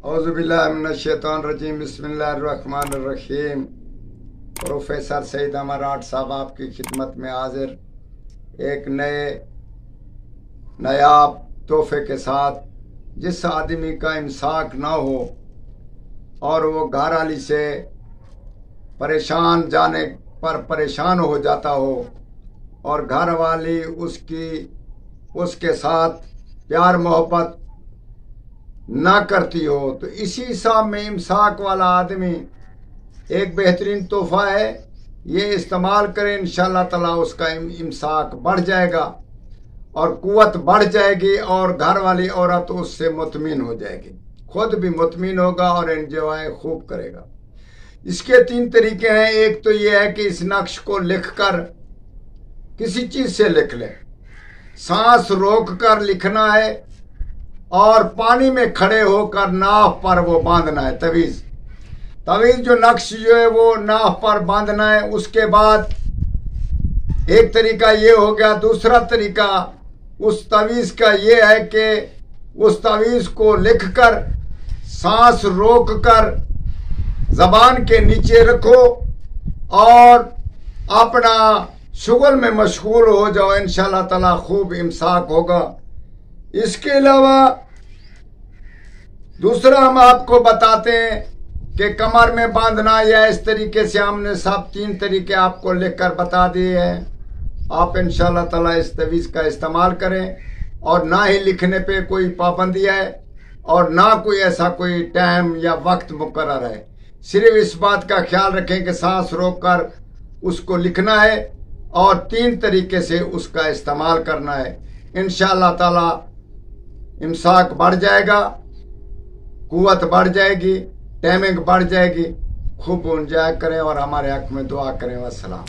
اعوذ باللہ من الشیطان الرجیم بسم اللہ الرحمن الرحیم۔ پروفیسر سعید امراٹ صاحب آپ کی خدمت میں حاضر ایک نایاب تحفے کے ساتھ۔ جس آدمی کا امساک نہ ہو اور وہ گھر والی سے پریشان جانے پر پریشان ہو جاتا ہو اور گھر والی اس کے ساتھ پیار محبت نہ کرتی ہو، تو اسی حساب میں امساک والا آدمی ایک بہترین تحفہ ہے۔ یہ استعمال کریں، انشاءاللہ تعالیٰ اس کا امساک بڑھ جائے گا اور قوت بڑھ جائے گی اور گھر والی عورت اس سے مطمئن ہو جائے گی، خود بھی مطمئن ہوگا اور انجوائے خوب کرے گا۔ اس کے 3 طریقے ہیں۔ ایک تو یہ ہے کہ اس نقش کو لکھ کر کسی چیز سے لکھ لیں، سانس روک کر لکھنا ہے اور پانی میں کھڑے ہو کر ناف پر وہ باندھنا ہے۔ طویل جو نقش جو ہے وہ ناف پر باندھنا ہے۔ اس کے بعد ایک طریقہ یہ ہو گیا۔ دوسرا طریقہ اس تعویذ کا یہ ہے کہ اس تعویذ کو لکھ کر سانس روک کر زبان کے نیچے رکھو اور اپنا شغل میں مشغول ہو جاؤ، انشاءاللہ تعالیٰ خوب امساک ہوگا۔ اس کے علاوہ دوسرا ہم آپ کو بتاتے ہیں کہ کمر میں باندھنا، یا اس طریقے سے ہم نے سب 3 طریقے آپ کو لکھ کر بتا دیے ہیں۔ آپ انشاءاللہ تعالیٰ اس تعویذ کا استعمال کریں، اور نہ ہی لکھنے پہ کوئی پابندی ہے اور نہ کوئی ایسا کوئی ٹائم یا وقت مقرر ہے۔ صرف اس بات کا خیال رکھیں کہ سانس روک کر اس کو لکھنا ہے اور 3 طریقے سے اس کا استعمال کرنا ہے۔ انشاءاللہ تعالیٰ امساک بڑھ جائے گا، قوت بڑھ جائے گی، ٹائمنگ بڑھ جائے گی۔ خوب انجوائے کریں اور ہمارے حق میں دعا کریں۔ والسلام۔